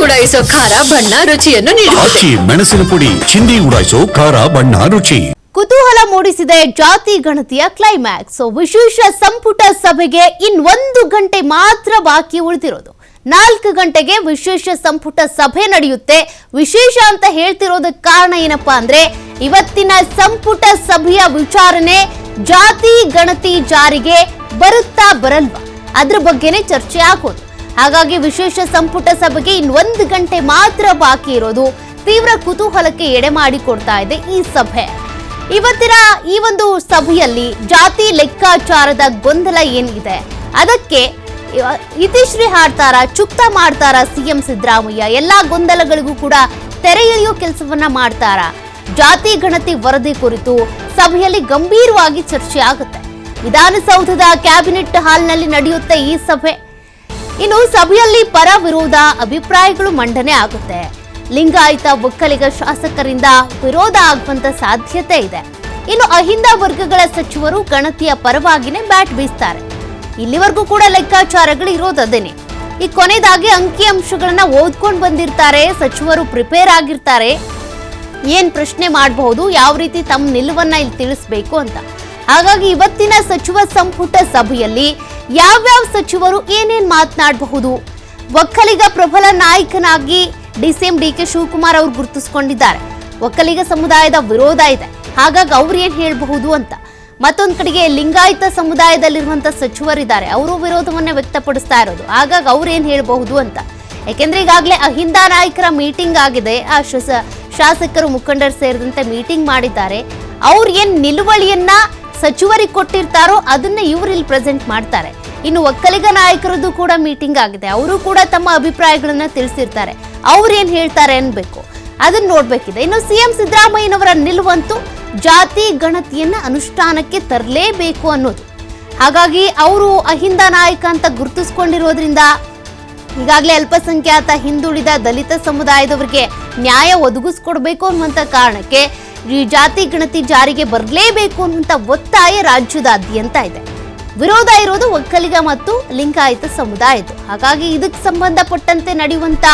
ಉಡಾಯಿಸೋ ಖಾರ ಬಣ್ಣ ರುಚಿಯನ್ನು ನೀಡುತ್ತದೆ. ಮೆಣಸಿನ ಪುಡಿ ಚಿಂದಿ ಉಡಾಯಿಸೋ ಖಾರ ಬಣ್ಣ ರುಚಿ. ಕುತೂಹಲ ಮೂಡಿಸಿದೆ ಜಾತಿ ಗಣತಿಯ ಕ್ಲೈಮ್ಯಾಕ್ಸ್. ವಿಶೇಷ ಸಂಪುಟ ಸಭೆಗೆ ಇನ್1 ಗಂಟೆ ಮಾತ್ರ ಬಾಕಿ ಉಳಿದಿರೋದು. 4 ಗಂಟೆಗೆ ವಿಶೇಷ ಸಂಪುಟ ಸಭೆ ನಡೆಯುತ್ತೆ. ವಿಶೇಷ ಅಂತ ಹೇಳ್ತಿರೋದಕ್ಕೆ ಕಾರಣ ಏನಪ್ಪಾ ಅಂದ್ರೆ, ಇವತ್ತಿನ ಸಂಪುಟ ಸಭೆಯ ವಿಚಾರಣೆ ಜಾತಿ ಗಣತಿ ಜಾರಿಗೆ ಬರುತ್ತಾ ಬರಲ್ವಾ ಅದ್ರ ಬಗ್ಗೆನೇ ಚರ್ಚೆ ಆಗೋದು. ಹಾಗಾಗಿ ವಿಶೇಷ ಸಂಪುಟ ಸಭೆಗೆ ಇನ್1 ಗಂಟೆ ಮಾತ್ರ ಬಾಕಿ ಇರೋದು ತೀವ್ರ ಕುತೂಹಲಕ್ಕೆ ಎಡೆ ಮಾಡಿಕೊಡ್ತಾ ಇದೆ ಈ ಸಭೆ. ಇವತ್ತಿನ ಈ ಒಂದು ಸಭೆಯಲ್ಲಿ ಜಾತಿ ಲೆಕ್ಕಾಚಾರದ ಗೊಂದಲ ಏನಿದೆ, ಅದಕ್ಕೆ ಇತಿಶ್ರೀ ಹಾಡ್ತಾರ, ಚುಕ್ತ ಮಾಡ್ತಾರ ಸಿಎಂ ಸಿದ್ದರಾಮಯ್ಯ, ಎಲ್ಲಾ ಗೊಂದಲಗಳಿಗೂ ಕೂಡ ತೆರೆ ಎಳೆಯೋ ಕೆಲಸವನ್ನ ಮಾಡ್ತಾರ. ಜಾತಿ ಗಣತಿ ವರದಿ ಕುರಿತು ಸಭೆಯಲ್ಲಿ ಗಂಭೀರವಾಗಿ ಚರ್ಚೆ ಆಗುತ್ತೆ. ವಿಧಾನಸೌಧದ ಕ್ಯಾಬಿನೆಟ್ ಹಾಲ್ನಲ್ಲಿ ನಡೆಯುತ್ತೆ ಈ ಸಭೆ. ಇನ್ನು ಸಭೆಯಲ್ಲಿ ಪರ ವಿರೋಧ ಅಭಿಪ್ರಾಯಗಳು ಮಂಡನೆ ಆಗುತ್ತೆ. ಲಿಂಗಾಯತ ಒಕ್ಕಲಿಗ ಶಾಸಕರಿಂದ ವಿರೋಧ ಆಗುವಂತ ಸಾಧ್ಯತೆ ಇದೆ. ಇನ್ನು ಅಹಿಂದ ವರ್ಗಗಳ ಸಚಿವರು ಗಣತಿಯ ಪರವಾಗಿನೇ ಬ್ಯಾಟ್ ಬೀಸ್ತಾರೆ. ಇಲ್ಲಿವರೆಗೂ ಕೂಡ ಲೆಕ್ಕಾಚಾರಗಳು ಇರೋದದೇನೆ. ಈ ಕೊನೆಯದಾಗಿ ಅಂಕಿಅಂಶಗಳನ್ನ ಓದ್ಕೊಂಡು ಬಂದಿರ್ತಾರೆ ಸಚಿವರು, ಪ್ರಿಪೇರ್ ಆಗಿರ್ತಾರೆ. ಏನ್ ಪ್ರಶ್ನೆ ಮಾಡಬಹುದು, ಯಾವ ರೀತಿ ತಮ್ಮ ನಿಲುವನ್ನ ಇಲ್ಲಿ ತಿಳಿಸ್ಬೇಕು ಅಂತ. ಹಾಗಾಗಿ ಇವತ್ತಿನ ಸಚಿವ ಸಂಪುಟ ಸಭೆಯಲ್ಲಿ ಯಾವ್ಯಾವ ಸಚಿವರು ಏನೇನ್ ಮಾತನಾಡಬಹುದು, ಒಕ್ಕಲಿಗ ಪ್ರಬಲ ನಾಯಕನಾಗಿ ಡಿಸಿಎಂ ಡಿಕೆ ಶಿವಕುಮಾರ್ ಅವರು ಗುರುತಿಸಿಕೊಂಡಿದ್ದಾರೆ. ಒಕ್ಕಲಿಗ ಸಮುದಾಯದ ವಿರೋಧ ಇದೆ, ಹಾಗಾಗಿ ಅವ್ರು ಏನ್ ಹೇಳಬಹುದು ಅಂತ. ಮತ್ತೊಂದ್ ಕಡೆಗೆ ಲಿಂಗಾಯತ ಸಮುದಾಯದಲ್ಲಿರುವಂತ ಸಚಿವರಿದ್ದಾರೆ, ಅವರು ವಿರೋಧವನ್ನ ವ್ಯಕ್ತಪಡಿಸ್ತಾ ಇರೋದು. ಹಾಗಾಗಿ ಅವ್ರು ಏನ್ ಹೇಳಬಹುದು ಅಂತ. ಯಾಕೆಂದ್ರೆ ಈಗಾಗಲೇ ಅಹಿಂದ ನಾಯಕರ ಮೀಟಿಂಗ್ ಆಗಿದೆ. ಆ ಶಾಸಕರು ಮುಖಂಡರು ಸೇರಿದಂತೆ ಮೀಟಿಂಗ್ ಮಾಡಿದ್ದಾರೆ. ಅವ್ರು ಏನ್ ನಿಲುವಳಿಯನ್ನ ಸಚಿವರಿಗೆ ಕೊಟ್ಟಿರ್ತಾರೋ ಅದನ್ನ ಇವರು ಇಲ್ಲಿ ಪ್ರೆಸೆಂಟ್ ಮಾಡ್ತಾರೆ. ಇನ್ನು ಒಕ್ಕಲಿಗ ನಾಯಕರದ್ದು ಕೂಡ ಮೀಟಿಂಗ್ ಆಗಿದೆ, ಅವರು ಕೂಡ ತಮ್ಮ ಅಭಿಪ್ರಾಯಗಳನ್ನ ತಿಳಿಸಿರ್ತಾರೆ. ಅವ್ರು ಏನ್ ಹೇಳ್ತಾರೆ ಅನ್ಬೇಕು, ಅದನ್ನ ನೋಡ್ಬೇಕಿದೆ. ಇನ್ನು ಸಿಎಂ ಸಿದ್ದರಾಮಯ್ಯನವರ ನಿಲುವಂತೂ ಜಾತಿ ಗಣತಿಯನ್ನ ಅನುಷ್ಠಾನಕ್ಕೆ ತರಲೇಬೇಕು ಅನ್ನೋದು. ಹಾಗಾಗಿ ಅವರು ಅಹಿಂದ ನಾಯಕ ಅಂತ ಗುರುತಿಸ್ಕೊಂಡಿರೋದ್ರಿಂದ ಈಗಾಗಲೇ ಅಲ್ಪಸಂಖ್ಯಾತ, ಹಿಂದುಳಿದ, ದಲಿತ ಸಮುದಾಯದವರಿಗೆ ನ್ಯಾಯ ಒದಗಿಸ್ಕೊಡ್ಬೇಕು ಅನ್ನುವಂಥ ಕಾರಣಕ್ಕೆ ಈ ಜಾತಿ ಗಣತಿ ಜಾರಿಗೆ ಬರಲೇಬೇಕು ಅನ್ನುವಂಥ ಒತ್ತಾಯ ರಾಜ್ಯದಾದ್ಯಂತ ಇದೆ. ವಿರೋಧ ಇರೋದು ಒಕ್ಕಲಿಗ ಮತ್ತು ಲಿಂಗಾಯತ ಸಮುದಾಯದ್ದು. ಹಾಗಾಗಿ ಇದಕ್ಕೆ ಸಂಬಂಧಪಟ್ಟಂತೆ ನಡೆಯುವಂತ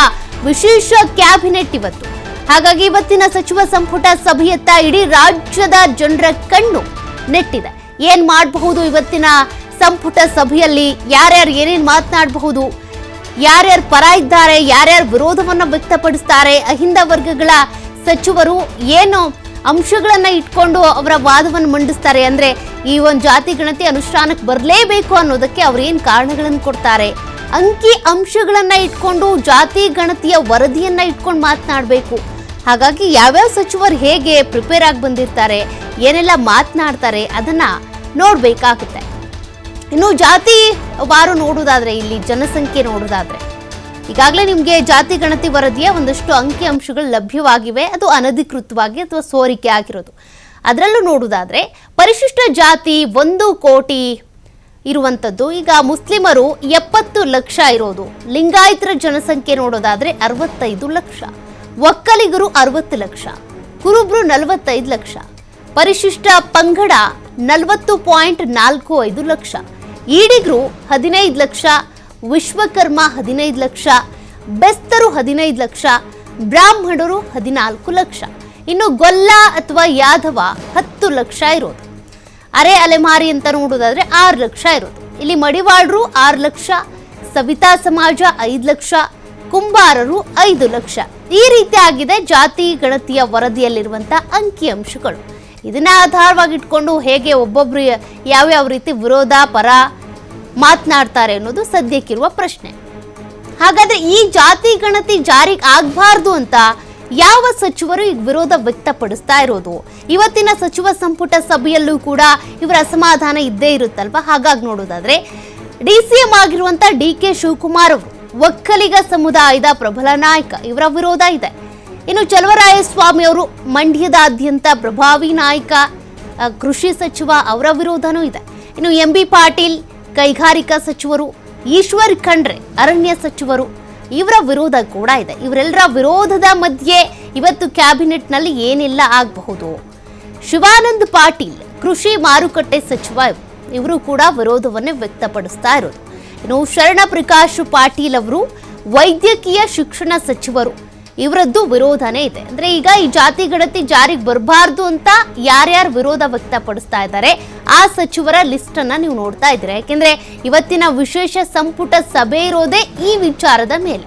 ವಿಶೇಷ ಕ್ಯಾಬಿನೆಟ್ ಇವತ್ತು. ಹಾಗಾಗಿ ಇವತ್ತಿನ ಸಚಿವ ಸಂಪುಟ ಸಭೆಯತ್ತ ಇಡೀ ರಾಜ್ಯದ ಜನರ ಕಣ್ಣು ನೆಟ್ಟಿದೆ. ಏನ್ ಮಾಡಬಹುದು ಇವತ್ತಿನ ಸಂಪುಟ ಸಭೆಯಲ್ಲಿ, ಯಾರ್ಯಾರು ಏನೇನ್ ಮಾತನಾಡಬಹುದು, ಯಾರ್ಯಾರು ಪರ ಇದ್ದಾರೆ, ಯಾರ್ಯಾರು ವಿರೋಧವನ್ನ ವ್ಯಕ್ತಪಡಿಸ್ತಾರೆ, ಅಹಿಂದ ವರ್ಗಗಳ ಸಚಿವರು ಏನು ಅಂಶಗಳನ್ನ ಇಟ್ಕೊಂಡು ಅವರ ವಾದವನ್ನು ಮಂಡಿಸ್ತಾರೆ, ಅಂದ್ರೆ ಈ ಒಂದು ಜಾತಿ ಗಣತಿ ಅನುಷ್ಠಾನಕ್ಕೆ ಬರಲೇಬೇಕು ಅನ್ನೋದಕ್ಕೆ ಅವ್ರು ಏನ್ ಕಾರಣಗಳನ್ನು ಕೊಡ್ತಾರೆ, ಅಂಕಿ ಅಂಶಗಳನ್ನ ಇಟ್ಕೊಂಡು ಜಾತಿ ಗಣತಿಯ ವರದಿಯನ್ನ ಇಟ್ಕೊಂಡು ಮಾತನಾಡಬೇಕು. ಹಾಗಾಗಿ ಯಾವ್ಯಾವ ಸಚಿವರು ಹೇಗೆ ಪ್ರಿಪೇರ್ ಆಗಿ ಬಂದಿರ್ತಾರೆ, ಏನೆಲ್ಲ ಮಾತನಾಡ್ತಾರೆ ಅದನ್ನ ನೋಡ್ಬೇಕಾಗುತ್ತೆ. ಇನ್ನು ಜಾತಿ ವಾರು ನೋಡೋದಾದ್ರೆ, ಇಲ್ಲಿ ಜನಸಂಖ್ಯೆ ನೋಡೋದಾದ್ರೆ, ಈಗಾಗಲೇ ನಿಮಗೆ ಜಾತಿ ಗಣತಿ ವರದಿಯ ಒಂದಷ್ಟು ಅಂಕಿ ಅಂಶಗಳು ಲಭ್ಯವಾಗಿವೆ. ಅದು ಅನಧಿಕೃತವಾಗಿ ಅಥವಾ ಸೋರಿಕೆ ಆಗಿರೋದು. ಅದರಲ್ಲೂ ನೋಡೋದಾದ್ರೆ ಪರಿಶಿಷ್ಟ ಜಾತಿ 1 ಕೋಟಿ ಇರುವಂಥದ್ದು. ಈಗ ಮುಸ್ಲಿಮರು 70 ಲಕ್ಷ ಇರೋದು. ಲಿಂಗಾಯತರ ಜನಸಂಖ್ಯೆ ನೋಡೋದಾದ್ರೆ 65 ಲಕ್ಷ, ಒಕ್ಕಲಿಗರು 60 ಲಕ್ಷ, ಕುರುಬ್ರು 45 ಲಕ್ಷ, ಪರಿಶಿಷ್ಟ ಪಂಗಡ 40.45 ಲಕ್ಷ, ಈಡಿಗರು 15 ಲಕ್ಷ, ವಿಶ್ವಕರ್ಮ 15 ಲಕ್ಷ, ಬೆಸ್ತರು 15 ಲಕ್ಷ, ಬ್ರಾಹ್ಮಣರು 14 ಲಕ್ಷ. ಇನ್ನು ಗೊಲ್ಲ ಅಥವಾ ಯಾದವ 10 ಲಕ್ಷ ಇರೋದು. ಅರೆ ಅಲೆಮಾರಿ ಅಂತ ನೋಡೋದಾದ್ರೆ 6 ಲಕ್ಷ ಇರೋದು. ಇಲ್ಲಿ ಮಡಿವಾಳರು 6 ಲಕ್ಷ, ಸವಿತಾ ಸಮಾಜ 5 ಲಕ್ಷ, ಕುಂಬಾರರು 5 ಲಕ್ಷ. ಈ ರೀತಿ ಆಗಿದೆ ಜಾತಿ ಗಣತಿಯ ವರದಿಯಲ್ಲಿರುವಂತಹ ಅಂಕಿಅಂಶಗಳು. ಇದನ್ನ ಆಧಾರವಾಗಿಟ್ಕೊಂಡು ಹೇಗೆ ಒಬ್ಬೊಬ್ರು ಯಾವ್ಯಾವ ರೀತಿ ವಿರೋಧ ಪರ ಮಾತನಾಡ್ತಾರೆ ಅನ್ನೋದು ಸದ್ಯಕ್ಕಿರುವ ಪ್ರಶ್ನೆ. ಹಾಗಾದ್ರೆ ಈ ಜಾತಿ ಗಣತಿ ಜಾರಿಗೆ ಆಗಬಾರ್ದು ಅಂತ ಯಾವ ಸಚಿವರು ಈಗ ವಿರೋಧ ವ್ಯಕ್ತಪಡಿಸ್ತಾ ಇರೋದು? ಇವತ್ತಿನ ಸಚಿವ ಸಂಪುಟ ಸಭೆಯಲ್ಲೂ ಕೂಡ ಇವರ ಅಸಮಾಧಾನ ಇದ್ದೇ ಇರುತ್ತಲ್ವಾ. ಹಾಗಾಗಿ ನೋಡೋದಾದ್ರೆ ಡಿಸಿಎಂ ಆಗಿರುವಂತ ಡಿಕೆ ಶಿವಕುಮಾರ್ ಅವರು ಒಕ್ಕಲಿಗ ಸಮುದಾಯದ ಪ್ರಬಲ ನಾಯಕ, ಇವರ ವಿರೋಧ ಇದೆ. ಇನ್ನು ಚಲುವರಾಯಸ್ವಾಮಿ ಅವರು ಮಂಡ್ಯದಾದ್ಯಂತ ಪ್ರಭಾವಿ ನಾಯಕ, ಕೃಷಿ ಸಚಿವ, ಅವರ ವಿರೋಧನೂ ಇದೆ. ಇನ್ನು ಎಂಬಿ ಪಾಟೀಲ್ ಕೈಗಾರಿಕಾ ಸಚಿವರು, ಈಶ್ವರ್ ಖಂಡ್ರೆ ಅರಣ್ಯ ಸಚಿವರು, ಇವರ ವಿರೋಧ ಕೂಡ ಇದೆ. ಇವರೆಲ್ಲರ ವಿರೋಧದ ಮಧ್ಯೆ ಇವತ್ತು ಕ್ಯಾಬಿನೆಟ್ನಲ್ಲಿ ಏನೆಲ್ಲ ಆಗಬಹುದು? ಶಿವಾನಂದ ಪಾಟೀಲ್ ಕೃಷಿ ಮಾರುಕಟ್ಟೆ ಸಚಿವ, ಇವರು ಕೂಡ ವಿರೋಧವನ್ನೇ ವ್ಯಕ್ತಪಡಿಸ್ತಾ ಇರೋದು. ಇನ್ನು ಶರಣ ಪ್ರಕಾಶ್ ಪಾಟೀಲ್ ಅವರು ವೈದ್ಯಕೀಯ ಶಿಕ್ಷಣ ಸಚಿವರು ಇವರದ್ದು ವಿರೋಧನೇ ಇದೆ. ಅಂದ್ರೆ ಈಗ ಈ ಜಾತಿ ಗಣತಿ ಜಾರಿಗೆ ಬರಬಾರ್ದು ಅಂತ ಯಾರ್ಯಾರು ವಿರೋಧ ವ್ಯಕ್ತಪಡಿಸ್ತಾ ಇದ್ದಾರೆ ಆ ಸಚಿವರ ಲಿಸ್ಟ್ ಅನ್ನ ನೀವು ನೋಡ್ತಾ ಇದ್ದೀರಾ. ಯಾಕೆಂದ್ರೆ ಇವತ್ತಿನ ವಿಶೇಷ ಸಂಪುಟ ಸಭೆ ಇರೋದೇ ಈ ವಿಚಾರದ ಮೇಲೆ.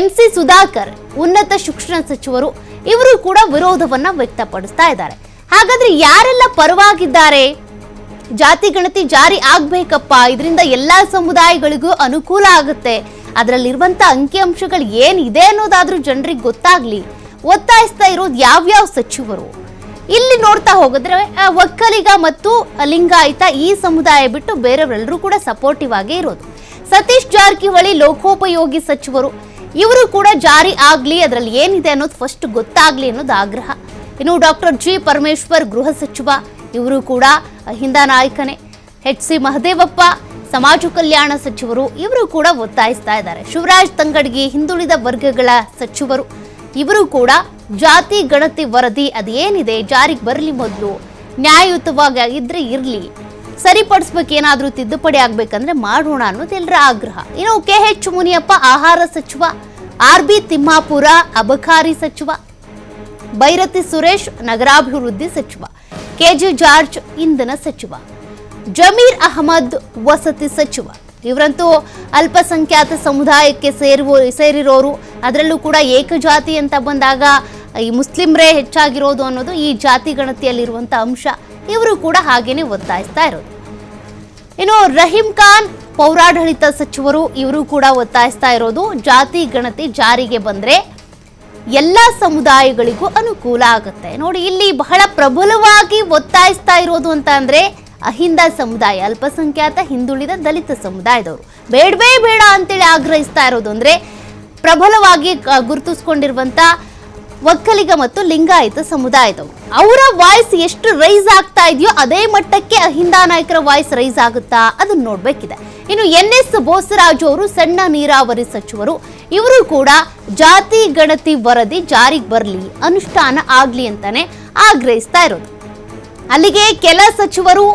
MC ಸುಧಾಕರ್ ಉನ್ನತ ಶಿಕ್ಷಣ ಸಚಿವರು ಇವರು ಕೂಡ ವಿರೋಧವನ್ನ ವ್ಯಕ್ತಪಡಿಸ್ತಾ ಇದ್ದಾರೆ. ಹಾಗಾದ್ರೆ ಯಾರೆಲ್ಲ ಪರವಾಗಿದ್ದಾರೆ? ಜಾತಿ ಗಣತಿ ಜಾರಿ ಆಗ್ಬೇಕಪ್ಪ, ಇದರಿಂದ ಎಲ್ಲಾ ಸಮುದಾಯಗಳಿಗೂ ಅನುಕೂಲ ಆಗುತ್ತೆ, ಅದರಲ್ಲಿರುವಂತ ಅಂಕಿಅಂಶಗಳು ಏನಿದೆ ಅನ್ನೋದಾದ್ರೂ ಜನರಿಗೆ ಗೊತ್ತಾಗ್ಲಿ, ಒತ್ತಾಯಿಸ್ತಾ ಇರೋದು ಯಾವ್ಯಾವ ಸಚಿವರು? ಇಲ್ಲಿ ನೋಡ್ತಾ ಹೋಗಿದ್ರೆ ಒಕ್ಕಲಿಗ ಮತ್ತು ಲಿಂಗಾಯತ ಈ ಸಮುದಾಯ ಬಿಟ್ಟು ಬೇರೆಯವರೆಲ್ಲರೂ ಕೂಡ ಸಪೋರ್ಟಿವ್ ಆಗೇ ಇರೋದು. ಸತೀಶ್ ಜಾರಕಿಹೊಳಿ ಲೋಕೋಪಯೋಗಿ ಸಚಿವರು ಇವರು ಕೂಡ ಜಾರಿ ಆಗ್ಲಿ, ಅದರಲ್ಲಿ ಏನಿದೆ ಅನ್ನೋದು ಫಸ್ಟ್ ಗೊತ್ತಾಗ್ಲಿ ಅನ್ನೋದು ಆಗ್ರಹ. ಇನ್ನು ಡಾಕ್ಟರ್ G ಪರಮೇಶ್ವರ್ ಗೃಹ ಸಚಿವ ಇವರು ಕೂಡ ಅಹಿಂದ ನಾಯಕನೇ. HC ಮಹದೇವಪ್ಪ ಸಮಾಜ ಕಲ್ಯಾಣ ಸಚಿವರು ಇವರು ಕೂಡ ಒತ್ತಾಯಿಸ್ತಾ ಇದ್ದಾರೆ. ಶಿವರಾಜ್ ತಂಗಡಗಿ ಹಿಂದುಳಿದ ವರ್ಗಗಳ ಸಚಿವರು ಇವರು ಕೂಡ ಜಾತಿ ಗಣತಿ ವರದಿ ಅದೇನಿದೆ ಜಾರಿಗೆ ಬರಲಿ, ಮೊದಲು ನ್ಯಾಯಯುತವಾಗಿ ಇದ್ರೆ ಇರಲಿ, ಸರಿಪಡಿಸ್ಬೇಕೇನಾದ್ರೂ ತಿದ್ದುಪಡಿ ಆಗ್ಬೇಕಂದ್ರೆ ಮಾಡೋಣ ಅನ್ನೋದು ಎಲ್ಲರ ಆಗ್ರಹ. ಇನ್ನು KH ಮುನಿಯಪ್ಪ ಆಹಾರ ಸಚಿವ, RB ತಿಮ್ಮಾಪುರ ಅಬಕಾರಿ ಸಚಿವ, ಬೈರತಿ ಸುರೇಶ್ ನಗರಾಭಿವೃದ್ಧಿ ಸಚಿವ, KJ ಜಾರ್ಜ್ ಇಂಧನ ಸಚಿವ, ಜಮೀರ್ ಅಹಮದ್ ವಸತಿ ಸಚಿವ. ಇವರಂತೂ ಅಲ್ಪಸಂಖ್ಯಾತ ಸಮುದಾಯಕ್ಕೆ ಸೇರಿರೋರು, ಅದರಲ್ಲೂ ಕೂಡ ಏಕಜಾತಿ ಅಂತ ಬಂದಾಗ ಈ ಮುಸ್ಲಿಮ್ರೇ ಹೆಚ್ಚಾಗಿರೋದು ಅನ್ನೋದು ಈ ಜಾತಿ ಗಣತಿಯಲ್ಲಿರುವಂಥ ಅಂಶ. ಇವರು ಕೂಡ ಹಾಗೇನೆ ಒತ್ತಾಯಿಸ್ತಾ ಇರೋದು. ಇನ್ನು ರಹೀಂ ಖಾನ್ ಪೌರಾಡಳಿತ ಸಚಿವರು ಇವರು ಕೂಡ ಒತ್ತಾಯಿಸ್ತಾ ಇರೋದು ಜಾತಿ ಗಣತಿ ಜಾರಿಗೆ ಬಂದ್ರೆ ಎಲ್ಲ ಸಮುದಾಯಗಳಿಗೂ ಅನುಕೂಲ ಆಗುತ್ತೆ. ನೋಡಿ, ಇಲ್ಲಿ ಬಹಳ ಪ್ರಬಲವಾಗಿ ಒತ್ತಾಯಿಸ್ತಾ ಇರೋದು ಅಂತ ಅಂದ್ರೆ ಅಹಿಂದ ಸಮುದಾಯ, ಅಲ್ಪಸಂಖ್ಯಾತ ಹಿಂದುಳಿದ ದಲಿತ ಸಮುದಾಯದವರು ಬೇಡವೇ ಬೇಡ ಅಂತೇಳಿ ಆಗ್ರಹಿಸ್ತಾ ಇರೋದು. ಅಂದ್ರೆ ಪ್ರಬಲವಾಗಿ ಗುರುತಿಸ್ಕೊಂಡಿರುವಂತ ಒಕ್ಕಲಿಗ ಮತ್ತು ಲಿಂಗಾಯತ ಸಮುದಾಯದವರು ಅವರ ವಾಯ್ಸ್ ಎಷ್ಟು ರೈಸ್ ಆಗ್ತಾ ಇದೆಯೋ ಅದೇ ಮಟ್ಟಕ್ಕೆ ಅಹಿಂದ ನಾಯಕರ ವಾಯ್ಸ್ ರೈಸ್ ಆಗುತ್ತಾ ಅದನ್ನ ನೋಡ್ಬೇಕಿದೆ. ಇನ್ನು NS ಬೋಸರಾಜು ಅವರು ಸಣ್ಣ ನೀರಾವರಿ ಸಚಿವರು ಇವರು ಕೂಡ ಜಾತಿ ಗಣತಿ ವರದಿ ಜಾರಿಗೆ ಬರಲಿ, ಅನುಷ್ಠಾನ ಆಗ್ಲಿ ಅಂತಾನೆ ಆಗ್ರಹಿಸ್ತಾ ಇರೋದು. ಅಲ್ಲಿಗೆ ಕೆಲ ಸಚಿವರು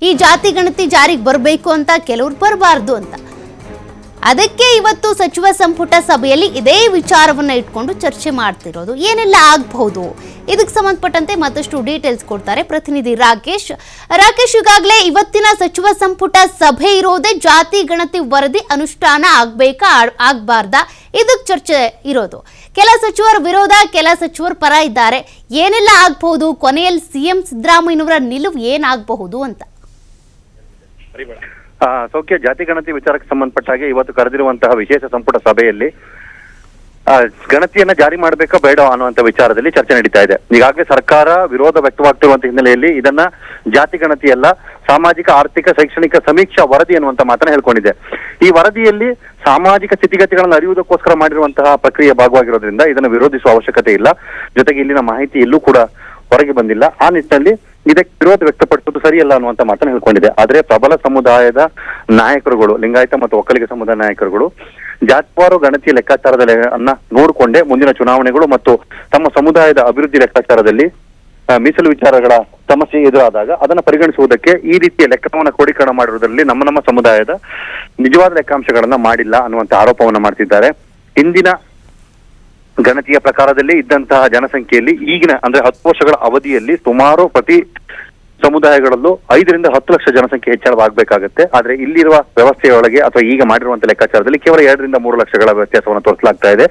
ಈ ಜಾತಿ ಗಣತಿ ಜಾರಿಗೆ ಬರಬೇಕು ಅಂತ, ಕೆಲವರು ಬರಬಾರ್ದು ಅಂತ. ಅದಕ್ಕೆ ಇವತ್ತು ಸಚಿವ ಸಂಪುಟ ಸಭೆಯಲ್ಲಿ ಇದೇ ವಿಚಾರವನ್ನ ಇಟ್ಕೊಂಡು ಚರ್ಚೆ ಮಾಡ್ತಿರೋದು. ಏನೆಲ್ಲ ಆಗಬಹುದು ಇದಕ್ಕೆ ಸಂಬಂಧಪಟ್ಟಂತೆ ಮತ್ತಷ್ಟು ಡೀಟೇಲ್ಸ್ ಕೊಡ್ತಾರೆ ಪ್ರತಿನಿಧಿ ರಾಕೇಶ್. ಈಗಾಗಲೇ ಇವತ್ತಿನ ಸಚಿವ ಸಂಪುಟ ಸಭೆ ಇರೋದೇ ಜಾತಿ ಗಣತಿ ವರದಿ ಅನುಷ್ಠಾನ ಆಗ್ಬೇಕಾ ಆಗ್ಬಾರ್ದಾ ಇದಕ್ಕೆ ಚರ್ಚೆ ಇರೋದು. ಕೆಲ ಸಚಿವರ ವಿರೋಧ, ಕೆಲ ಸಚಿವರು ಪರ ಇದ್ದಾರೆ. ಏನೆಲ್ಲ ಆಗಬಹುದು, ಕೊನೆಯಲ್ಲಿ CM ಸಿದ್ದರಾಮಯ್ಯನವರ ನಿಲುವು ಏನಾಗಬಹುದು ಅಂತ? ಸೌಖ್ಯ, ಜಾತಿ ಗಣತಿ ವಿಚಾರಕ್ಕೆ ಸಂಬಂಧಪಟ್ಟ ಹಾಗೆ ಇವತ್ತು ಕರೆದಿರುವಂತಹ ವಿಶೇಷ ಸಂಪುಟ ಸಭೆಯಲ್ಲಿ ಗಣತಿಯನ್ನ ಜಾರಿ ಮಾಡಬೇಕಾ ಬೇಡ ಅನ್ನುವಂತ ವಿಚಾರದಲ್ಲಿ ಚರ್ಚೆ ನಡೀತಾ ಇದೆ. ಈಗಾಗಲೇ ಸರ್ಕಾರ ವಿರೋಧ ವ್ಯಕ್ತವಾಗ್ತಿರುವಂತಹ ಹಿನ್ನೆಲೆಯಲ್ಲಿ ಇದನ್ನ ಜಾತಿ ಗಣತಿಯಲ್ಲ, ಸಾಮಾಜಿಕ ಆರ್ಥಿಕ ಶೈಕ್ಷಣಿಕ ಸಮೀಕ್ಷಾ ವರದಿ ಅನ್ನುವಂತ ಮಾತನ್ನ ಹೇಳ್ಕೊಂಡಿದೆ. ಈ ವರದಿಯಲ್ಲಿ ಸಾಮಾಜಿಕ ಸ್ಥಿತಿಗತಿಗಳನ್ನು ಅರಿಯುವುದಕ್ಕೋಸ್ಕರ ಮಾಡಿರುವಂತಹ ಪ್ರಕ್ರಿಯೆ ಭಾಗವಾಗಿರೋದ್ರಿಂದ ಇದನ್ನು ವಿರೋಧಿಸುವ ಅವಶ್ಯಕತೆ ಇಲ್ಲ. ಜೊತೆಗೆ ಇಲ್ಲಿನ ಮಾಹಿತಿ ಎಲ್ಲೂ ಕೂಡ ಹೊರಗೆ ಬಂದಿಲ್ಲ. ಆ ನಿಟ್ಟಿನಲ್ಲಿ ಇದಕ್ಕೆ ವಿರೋಧ ವ್ಯಕ್ತಪಡಿಸುವುದು ಸರಿಯಲ್ಲ ಅನ್ನುವಂತ ಮಾತನ್ನು ಹೇಳ್ಕೊಂಡಿದೆ. ಆದ್ರೆ ಪ್ರಬಲ ಸಮುದಾಯದ ನಾಯಕರುಗಳು, ಲಿಂಗಾಯತ ಮತ್ತು ಒಕ್ಕಲಿಗ ಸಮುದಾಯ ನಾಯಕರುಗಳು ಜಾತಿವಾರು ಗಣತಿಯ ಲೆಕ್ಕಾಚಾರದನ್ನ ನೋಡಿಕೊಂಡೇ ಮುಂದಿನ ಚುನಾವಣೆಗಳು ಮತ್ತು ತಮ್ಮ ಸಮುದಾಯದ ಅಭಿವೃದ್ಧಿ ಲೆಕ್ಕಾಚಾರದಲ್ಲಿ ಮೀಸಲು ವಿಚಾರಗಳ ಸಮಸ್ಯೆ ಎದುರಾದಾಗ ಅದನ್ನ ಪರಿಗಣಿಸುವುದಕ್ಕೆ ಈ ರೀತಿಯ ಲೆಕ್ಕವನ್ನು ಕ್ರೋಢೀಕರಣ ಮಾಡಿರುವುದರಲ್ಲಿ ನಮ್ಮ ಸಮುದಾಯದ ನಿಜವಾದ ಲೆಕ್ಕಾಂಶಗಳನ್ನ ಮಾಡಿಲ್ಲ ಅನ್ನುವಂತ ಆರೋಪವನ್ನ ಮಾಡ್ತಿದ್ದಾರೆ. ಹಿಂದಿನ ಗಣತಿಯ ಪ್ರಕಾರದಲ್ಲಿ ಇದ್ದಂತಹ ಜನಸಂಖ್ಯೆಯಲ್ಲಿ ಈಗಿನ ಅಂದ್ರೆ 10 ವರ್ಷಗಳ ಅವಧಿಯಲ್ಲಿ ಸುಮಾರು ಪ್ರತಿ ಸಮುದಾಯಗಳಲ್ಲೂ 5 ರಿಂದ 10 ಲಕ್ಷ ಜನಸಂಖ್ಯೆ ಹೆಚ್ಚಳವಾಗಬೇಕಾಗುತ್ತೆ. ಆದ್ರೆ ಇಲ್ಲಿರುವ ವ್ಯವಸ್ಥೆಯೊಳಗೆ ಅಥವಾ ಈಗ ಮಾಡಿರುವಂತಹ ಲೆಕ್ಕಾಚಾರದಲ್ಲಿ ಕೇವಲ 2 ರಿಂದ 3 ಲಕ್ಷಗಳ ವ್ಯತ್ಯಾಸವನ್ನು ತೋರಿಸಲಾಗ್ತಾ ಇದೆ.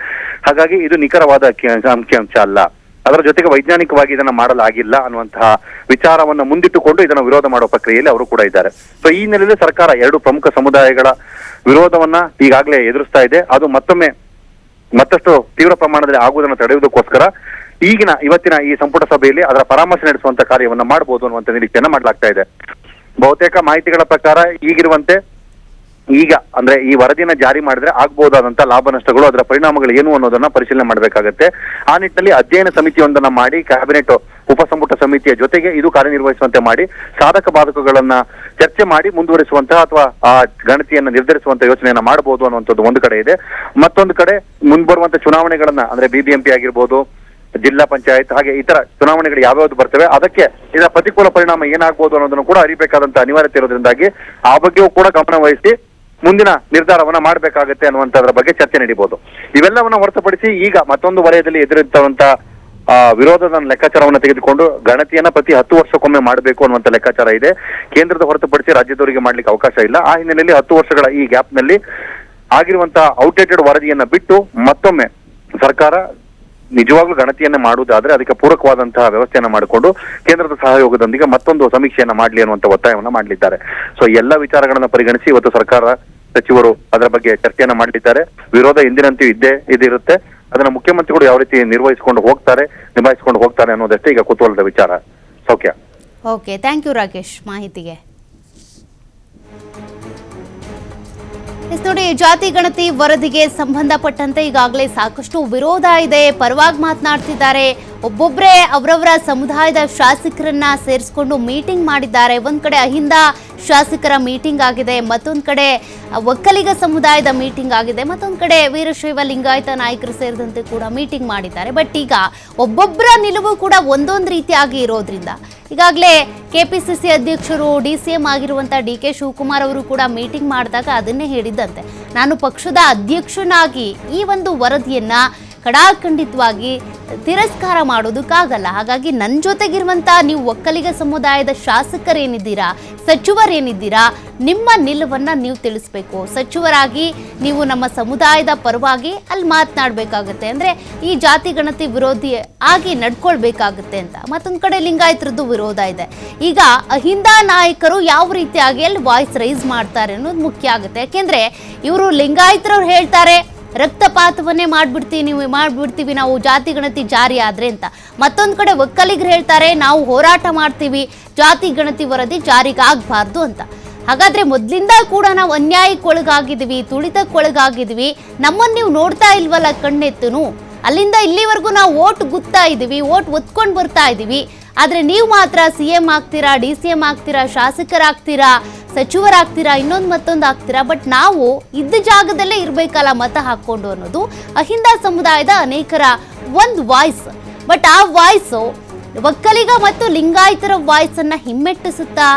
ಹಾಗಾಗಿ ಇದು ನಿಖರವಾದ ಅಂಕಿಅಂಶ ಅಲ್ಲ. ಅದರ ಜೊತೆಗೆ ವೈಜ್ಞಾನಿಕವಾಗಿ ಇದನ್ನ ಮಾಡಲಾಗಿಲ್ಲ ಅನ್ನುವಂತಹ ವಿಚಾರವನ್ನು ಮುಂದಿಟ್ಟುಕೊಂಡು ಇದನ್ನು ವಿರೋಧ ಮಾಡುವ ಪ್ರಕ್ರಿಯೆಯಲ್ಲಿ ಅವರು ಕೂಡ ಇದ್ದಾರೆ. ಸೊ ಈ ಹಿನ್ನೆಲೆಯಲ್ಲಿ ಸರ್ಕಾರ 2 ಪ್ರಮುಖ ಸಮುದಾಯಗಳ ವಿರೋಧವನ್ನ ಈಗಾಗಲೇ ಎದುರಿಸ್ತಾ ಇದೆ. ಅದು ಮತ್ತಷ್ಟು ತೀವ್ರ ಪ್ರಮಾಣದಲ್ಲಿ ಆಗುವುದನ್ನು ತಡೆಯುವುದಕ್ಕೋಸ್ಕರ ಇವತ್ತಿನ ಈ ಸಂಪುಟ ಸಭೆಯಲ್ಲಿ ಅದರ ಪರಾಮರ್ಶೆ ನಡೆಸುವಂತ ಕಾರ್ಯವನ್ನ ಮಾಡಬಹುದು ಅನ್ನುವಂತ ನಿರೀಕ್ಷೆಯನ್ನ ಮಾಡಲಾಗ್ತಾ ಇದೆ. ಬಹುತೇಕ ಮಾಹಿತಿಗಳ ಪ್ರಕಾರ ಈಗ ಅಂದ್ರೆ ಈ ವರದಿನ ಜಾರಿ ಮಾಡಿದ್ರೆ ಆಗ್ಬಹುದಾದಂತ ಲಾಭ ನಷ್ಟಗಳು, ಅದರ ಪರಿಣಾಮಗಳು ಏನು ಅನ್ನೋದನ್ನ ಪರಿಶೀಲನೆ ಮಾಡಬೇಕಾಗತ್ತೆ. ಆ ನಿಟ್ಟಿನಲ್ಲಿ ಅಧ್ಯಯನ ಸಮಿತಿಯೊಂದನ್ನ ಮಾಡಿ ಕ್ಯಾಬಿನೆಟ್ ಉಪಸಂಪುಟ ಸಮಿತಿಯ ಜೊತೆಗೆ ಇದು ಕಾರ್ಯನಿರ್ವಹಿಸುವಂತೆ ಮಾಡಿ ಸಾಧಕ ಬಾಧಕಗಳನ್ನ ಚರ್ಚೆ ಮಾಡಿ ಮುಂದುವರಿಸುವಂತಹ ಅಥವಾ ಆ ಗಣತಿಯನ್ನ ನಿರ್ಧರಿಸುವಂತ ಯೋಚನೆಯನ್ನ ಮಾಡಬಹುದು ಅನ್ನುವಂಥದ್ದು ಒಂದು ಕಡೆ ಇದೆ. ಮತ್ತೊಂದು ಕಡೆ ಮುಂಬರುವಂತ ಚುನಾವಣೆಗಳನ್ನ ಅಂದ್ರೆ BBMP ಆಗಿರ್ಬೋದು, ಜಿಲ್ಲಾ ಪಂಚಾಯತ್, ಹಾಗೆ ಇತರ ಚುನಾವಣೆಗಳು ಯಾವ್ಯಾವ್ದು ಬರ್ತವೆ ಅದಕ್ಕೆ ಇದರ ಪ್ರತಿಕೂಲ ಪರಿಣಾಮ ಏನಾಗಬಹುದು ಅನ್ನೋದನ್ನು ಕೂಡ ಅರಿಬೇಕಾದಂತ ಅನಿವಾರ್ಯತೆ ಇರೋದ್ರಿಂದಾಗಿ ಆ ಬಗ್ಗೆಯೂ ಕೂಡ ಗಮನ ವಹಿಸಿ ಮುಂದಿನ ನಿರ್ಧಾರವನ್ನ ಮಾಡಬೇಕಾಗುತ್ತೆ ಅನ್ನುವಂಥದ್ರ ಬಗ್ಗೆ ಚರ್ಚೆ ನಡೀಬಹುದು. ಇವೆಲ್ಲವನ್ನ ಹೊರತುಪಡಿಸಿ ಈಗ ಮತ್ತೊಂದು ವಲಯದಲ್ಲಿ ಎದುರಿರುವಂತ ವಿರೋಧದ ಲೆಕ್ಕಾಚಾರವನ್ನು ತೆಗೆದುಕೊಂಡು ಗಣತಿಯನ್ನ ಪ್ರತಿ 10 ವರ್ಷಕ್ಕೊಮ್ಮೆ ಮಾಡಬೇಕು ಅನ್ನುವಂಥ ಲೆಕ್ಕಾಚಾರ ಇದೆ. ಕೇಂದ್ರದ ಹೊರತುಪಡಿಸಿ ರಾಜ್ಯದವರಿಗೆ ಮಾಡ್ಲಿಕ್ಕೆ ಅವಕಾಶ ಇಲ್ಲ. ಆ ಹಿನ್ನೆಲೆಯಲ್ಲಿ 10 ವರ್ಷಗಳ ಈ ಗ್ಯಾಪ್ ನಲ್ಲಿ ಆಗಿರುವಂತಹ ಔಟ್ಡೇಟೆಡ್ ವರದಿಯನ್ನ ಬಿಟ್ಟು ಮತ್ತೊಮ್ಮೆ ಸರ್ಕಾರ ನಿಜವಾಗ್ಲೂ ಗಣತಿಯನ್ನ ಮಾಡುವುದಾದ್ರೆ ಅದಕ್ಕೆ ಪೂರಕವಾದಂತಹ ವ್ಯವಸ್ಥೆಯನ್ನ ಮಾಡಿಕೊಂಡು ಕೇಂದ್ರದ ಸಹಯೋಗದೊಂದಿಗೆ ಮತ್ತೊಂದು ಸಮೀಕ್ಷೆಯನ್ನ ಮಾಡ್ಲಿ ಅನ್ನುವಂಥ ಒತ್ತಾಯವನ್ನ ಮಾಡಲಿದ್ದಾರೆ. ಸೊ ಎಲ್ಲ ವಿಚಾರಗಳನ್ನ ಪರಿಗಣಿಸಿ ಇವತ್ತು ಸರ್ಕಾರ ಸಚಿವರು ಅದರ ಬಗ್ಗೆ ಚರ್ಚೆಯನ್ನ ಮಾಡಲಿದ್ದಾರೆ. ವಿರೋಧ ಎಂದಿನಂತೆಯೂ ಇದಿರುತ್ತೆ. ಅದನ್ನ ಮುಖ್ಯಮಂತ್ರಿಗಳು ಯಾವ ರೀತಿ ನಿಭಾಯಿಸಿಕೊಂಡು ಹೋಗ್ತಾರೆ ಅನ್ನೋದಷ್ಟೇ ಈಗ ಕುತೂಹಲದ ವಿಚಾರ. ಸೌಖ್ಯ. ಓಕೆ, ಥ್ಯಾಂಕ್ ಯು ರಾಕೇಶ್ ಮಾಹಿತಿಗೆ. ನೋಡಿ, ಜಾತಿ ಗಣತಿ ವರದಿಗೆ ಸಂಬಂಧಪಟ್ಟಂತೆ ಈಗಾಗಲೇ ಸಾಕಷ್ಟು ವಿರೋಧ ಇದೆ. ಪರವಾಗಿ ಮಾತನಾಡ್ತಿದ್ದಾರೆ. ಒಬ್ಬೊಬ್ಬರೇ ಅವರವರ ಸಮುದಾಯದ ಶಾಸಕರನ್ನ ಸೇರಿಸ್ಕೊಂಡು ಮೀಟಿಂಗ್ ಮಾಡಿದ್ದಾರೆ. ಒಂದ್ ಕಡೆ ಅಹಿಂದ ಶಾಸಕರ ಮೀಟಿಂಗ್ ಆಗಿದೆ, ಮತ್ತೊಂದು ಕಡೆ ಒಕ್ಕಲಿಗ ಸಮುದಾಯದ ಮೀಟಿಂಗ್ ಆಗಿದೆ, ಮತ್ತೊಂದು ಕಡೆ ವೀರಶೈವ ಲಿಂಗಾಯತ ನಾಯಕರು ಸೇರಿದಂತೆ ಕೂಡ ಮೀಟಿಂಗ್ ಮಾಡಿದ್ದಾರೆ. ಬಟ್ ಈಗ ಒಬ್ಬೊಬ್ಬರ ನಿಲುವು ಕೂಡ ಒಂದೊಂದು ರೀತಿಯಾಗಿ ಇರೋದ್ರಿಂದ ಈಗಾಗಲೇ ಕೆಪಿಸಿಸಿ ಅಧ್ಯಕ್ಷರು DCM ಆಗಿರುವಂಥ DK ಶಿವಕುಮಾರ್ ಅವರು ಕೂಡ ಮೀಟಿಂಗ್ ಮಾಡಿದಾಗ ಅದನ್ನೇ ಹೇಳಿದ್ದಂತೆ, ನಾನು ಪಕ್ಷದ ಅಧ್ಯಕ್ಷನಾಗಿ ಈ ಒಂದು ವರದಿಯನ್ನ ಕಡಾಖಂಡಿತವಾಗಿ ತಿರಸ್ಕಾರ ಮಾಡೋದಕ್ಕಾಗಲ್ಲ. ಹಾಗಾಗಿ ನನ್ನ ಜೊತೆಗಿರುವಂಥ ನೀವು ಒಕ್ಕಲಿಗ ಸಮುದಾಯದ ಶಾಸಕರೇನಿದ್ದೀರಾ, ಸಚಿವರೇನಿದ್ದೀರಾ, ನಿಮ್ಮ ನಿಲುವನ್ನ ನೀವು ತಿಳಿಸ್ಬೇಕು. ಸಚಿವರಾಗಿ ನೀವು ನಮ್ಮ ಸಮುದಾಯದ ಪರವಾಗಿ ಅಲ್ಲಿ ಮಾತನಾಡಬೇಕಾಗತ್ತೆ, ಅಂದರೆ ಈ ಜಾತಿ ಗಣತಿ ವಿರೋಧಿ ಆಗಿ ನಡ್ಕೊಳ್ಬೇಕಾಗತ್ತೆ ಅಂತ. ಮತ್ತೊಂದು ಕಡೆ ಲಿಂಗಾಯತರದ್ದು ವಿರೋಧ ಇದೆ. ಈಗ ಅಹಿಂದ ನಾಯಕರು ಯಾವ ರೀತಿಯಾಗಿ ಅಲ್ಲಿ ವಾಯ್ಸ್ ರೈಸ್ ಮಾಡ್ತಾರೆ ಅನ್ನೋದು ಮುಖ್ಯ ಆಗುತ್ತೆ. ಯಾಕೆಂದ್ರೆ ಇವರು ಲಿಂಗಾಯತರವ್ರು ಹೇಳ್ತಾರೆ ರಕ್ತಪಾತವನ್ನೇ ಮಾಡ್ಬಿಡ್ತೀವಿ ನಾವು ಜಾತಿ ಗಣತಿ ಜಾರಿ ಆದ್ರೆ ಅಂತ. ಮತ್ತೊಂದು ಕಡೆ ಒಕ್ಕಲಿಗರು ಹೇಳ್ತಾರೆ ನಾವು ಹೋರಾಟ ಮಾಡ್ತೀವಿ ಜಾತಿ ಗಣತಿ ವರದಿ ಜಾರಿಗಾಗಬಾರ್ದು ಅಂತ. ಹಾಗಾದ್ರೆ ಮೊದಲಿಂದ ಕೂಡ ನಾವು ಅನ್ಯಾಯಕ್ಕೊಳಗಾಗಿದ್ದೀವಿ, ತುಳಿತಕ್ಕೊಳಗಾಗಿದ್ದೀವಿ, ನಮ್ಮನ್ನು ನೀವು ನೋಡ್ತಾ ಇಲ್ವಲ್ಲ ಕಣ್ಣೆತ್ತನು. ಅಲ್ಲಿಂದ ಇಲ್ಲಿವರೆಗೂ ನಾವು ಓಟ್ ಗುತ್ತಾ ಇದ್ದೀವಿ, ಓಟ್ ಒತ್ಕೊಂಡು ಬರ್ತಾ ಇದ್ದೀವಿ. ಆದರೆ ನೀವು ಮಾತ್ರ CM ಆಗ್ತೀರಾ, DCM ಆಗ್ತೀರಾ, ಶಾಸಕರಾಗ್ತೀರಾ, ಸಚಿವರಾಗ್ತೀರಾ, ಇನ್ನೊಂದು ಮತ್ತೊಂದು ಆಗ್ತೀರಾ. ಬಟ್ ನಾವು ಇದ್ದ ಜಾಗದಲ್ಲೇ ಇರಬೇಕಲ್ಲ ಮತ ಹಾಕ್ಕೊಂಡು ಅನ್ನೋದು ಅಹಿಂದ ಸಮುದಾಯದ ಅನೇಕರ ಒಂದು ವಾಯ್ಸ್. ಬಟ್ ಆ ವಾಯ್ಸು ಒಕ್ಕಲಿಗ ಮತ್ತು ಲಿಂಗಾಯತರ ವಾಯ್ಸನ್ನು ಹಿಮ್ಮೆಟ್ಟಿಸುತ್ತಾ?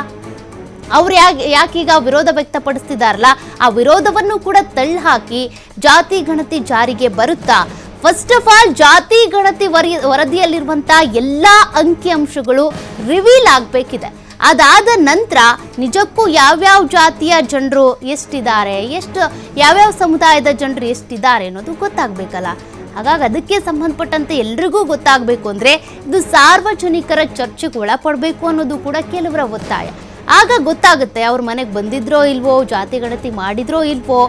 ಅವ್ರು ಯಾಕೀಗ ವಿರೋಧ ವ್ಯಕ್ತಪಡಿಸ್ತಿದಾರಲ್ಲ, ಆ ವಿರೋಧವನ್ನು ಕೂಡ ತಳ್ಳಿಹಾಕಿ ಜಾತಿ ಗಣತಿ ಜಾರಿಗೆ ಬರುತ್ತಾ? ಫಸ್ಟ್ ಆಫ್ ಆಲ್ ಜಾತಿ ಗಣತಿ ವರದಿಯಲ್ಲಿರುವಂಥ ಎಲ್ಲ ಅಂಕಿಅಂಶಗಳು ರಿವೀಲ್ ಆಗಬೇಕಿದೆ. ಅದಾದ ನಂತರ ನಿಜಕ್ಕೂ ಯಾವ್ಯಾವ ಜಾತಿಯ ಜನರು ಎಷ್ಟಿದ್ದಾರೆ, ಯಾವ್ಯಾವ ಸಮುದಾಯದ ಜನರು ಎಷ್ಟಿದ್ದಾರೆ ಅನ್ನೋದು ಗೊತ್ತಾಗಬೇಕಲ್ಲ. ಹಾಗಾಗಿ ಅದಕ್ಕೆ ಸಂಬಂಧಪಟ್ಟಂತೆ ಎಲ್ರಿಗೂ ಗೊತ್ತಾಗಬೇಕು ಅಂದರೆ ಇದು ಸಾರ್ವಜನಿಕರ ಚರ್ಚೆಗೆ ಒಳಪಡಬೇಕು ಅನ್ನೋದು ಕೂಡ ಕೆಲವರ ಒತ್ತಾಯ. ಆಗ ಗೊತ್ತಾಗುತ್ತೆ ಅವ್ರ ಮನೆಗೆ ಬಂದಿದ್ರೋ ಇಲ್ವೋ, ಜಾತಿ ಗಣತಿ ಮಾಡಿದ್ರೋ ಇಲ್ವೋ,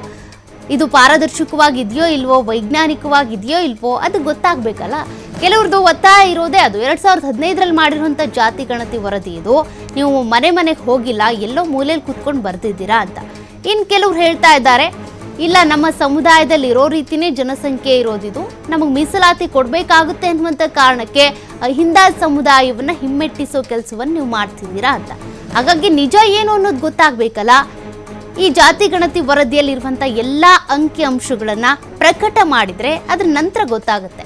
ಇದು ಪಾರದರ್ಶಕವಾಗಿದೆಯೋ ಇಲ್ವೋ, ವೈಜ್ಞಾನಿಕವಾಗಿದೆಯೋ ಇಲ್ವೋ, ಅದು ಗೊತ್ತಾಗಬೇಕಲ್ಲ. ಕೆಲವ್ರದ್ದು ಒತ್ತಾಯ ಇರೋದೇ ಅದು. 2015ರಲ್ಲಿ ಮಾಡಿರುವಂಥ ಜಾತಿ ಗಣತಿ ವರದಿ ಇದು. ನೀವು ಮನೆಗೆ ಹೋಗಿಲ್ಲ, ಎಲ್ಲೋ ಮೂಲೆಯಲ್ಲಿ ಕುತ್ಕೊಂಡು ಬರ್ತಿದ್ದೀರಾ ಅಂತ. ಇನ್ನು ಕೆಲವ್ರು ಹೇಳ್ತಾ ಇದ್ದಾರೆ, ಇಲ್ಲ ನಮ್ಮ ಸಮುದಾಯದಲ್ಲಿ ಇರೋ ರೀತಿನೇ ಜನಸಂಖ್ಯೆ ಇರೋದಿದು, ನಮಗೆ ಮೀಸಲಾತಿ ಕೊಡಬೇಕಾಗುತ್ತೆ ಅನ್ನುವಂಥ ಕಾರಣಕ್ಕೆ ಅಹಿಂದ ಸಮುದಾಯವನ್ನು ಹಿಮ್ಮೆಟ್ಟಿಸೋ ಕೆಲಸವನ್ನು ನೀವು ಮಾಡ್ತಿದ್ದೀರಾ ಅಂತ. ಹಾಗಾಗಿ ನಿಜ ಏನು ಅನ್ನೋದು ಗೊತ್ತಾಗಬೇಕಲ್ಲ. ಈ ಜಾತಿ ಗಣತಿ ವರದಿಯಲ್ಲಿರುವಂಥ ಎಲ್ಲ ಅಂಕಿ ಅಂಶಗಳನ್ನು ಪ್ರಕಟ ಮಾಡಿದರೆ ಅದ್ರ ನಂತರ ಗೊತ್ತಾಗುತ್ತೆ.